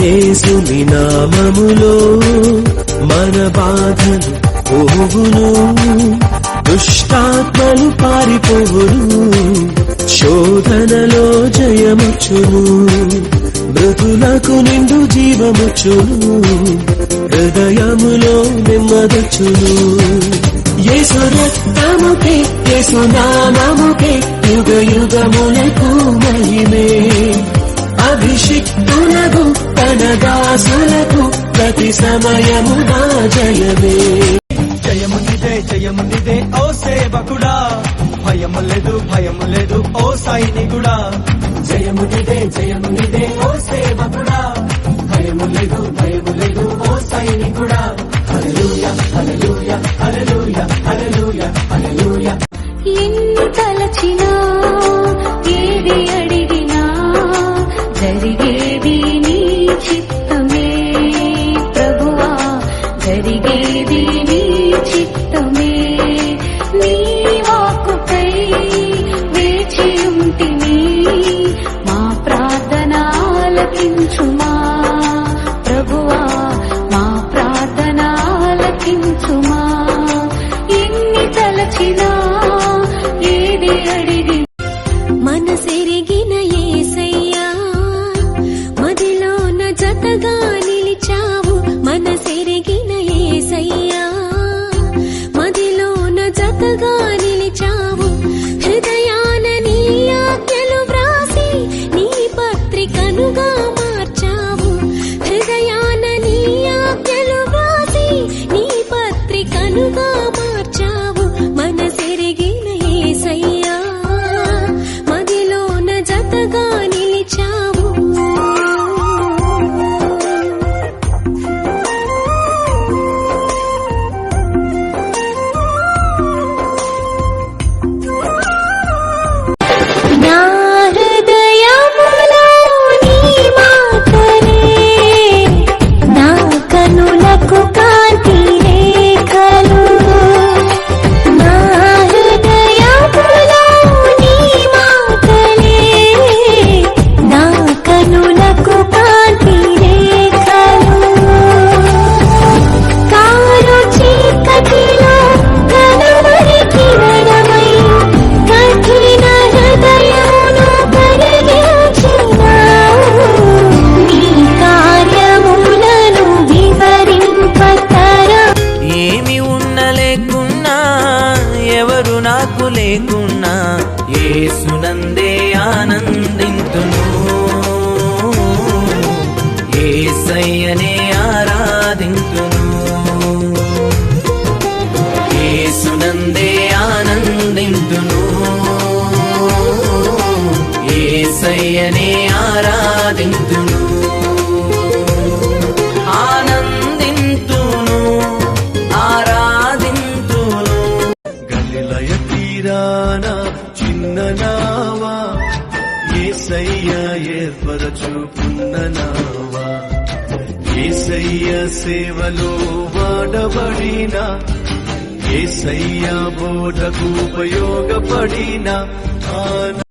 యేసుని నామములో మన బాధలు పోవును, దుష్టాత్మలు పారిపోవును, శోధనలో జయముచ్చును, మృతులకు నిండు జీవముచ్చును, హృదయములో నెమ్మదొచ్చును. యేసు రక్తముకే యేసు నామముకే యుగ యుగములకు మహిమే, అభిషిక్తులకు తన దాసులకు ప్రతి సమయముగా జయమే. జయము నిదే జయము నిదే ఓ సేవకుడా, భయము లేదు భయము లేదు ఓ సైనికుడా. జయము నిదే జయము నిదే ఓ సేవకుడా, భయము లేదు భయము లేదు ఓ సైనికుడా. హల్లెలూయా హల్లెలూయా హల్లెలూయా హల్లెలూయా హల్లెలూయా. ఎన్ని తలచినా ఏది అడిగినా జరిగేది నీ చిత్తమే ప్రభువా, జరిగేది నీ చిత్తమే. నీ వాక్కుపై వేచి ఉంటిని, మా ప్రార్థన ఆలకించుమా ప్రభువా, మా ప్రార్థన ఆలకించుమా. ఎన్ని తలచినా ఏది అడిగి మనసెరిగిన యేసయ్యా, మదిలోన జతగా నిలిచావు. మనసెరిగిన యేసయ్యా, మదిలోన జతగా నిలిచావు. హృదయాన నీ ఆజ్ఞలు వ్రాసి నీ పత్రికనుగా మార్చావు. హృదయాన నీ ఆజ్ఞలు వ్రాసి నీ పత్రికనుగా మార్చావు. మనసెరిగిన యేసయ్యా, మదిలోన జతగా నిలిచావు. నా హృదయములో నీ మాటలే, నా కనులకు కాంతి రేఖలు. నా హృదయములో నీ మాటలే, నా కనులకు కాంతి రేఖలు. కారు చీకటిలో కనుమరి కిరణమై కఠిన హృదయమును కరిగించినావు. నీ కార్యములను వివరింపతరా. ఏమి ఉన్న లేకున్నా ఎవరు నాకు లేకున్నా యేసునందే ఆనందింతును, యేసయ్యనే ఆరాధింతును. యేసునందే ఆనందింతును, యేసయ్యనే ఆరాధింతును. ఆనందింతును ఆరాధింతును. గలిలయ తీరాన చిన్న నావా, యేసయ్య ఏర్పరచుకున్న నావా. యేసయ్య సేవలో వాడబడిన, యేసయ్య బోధకు ఉపయోగపడిన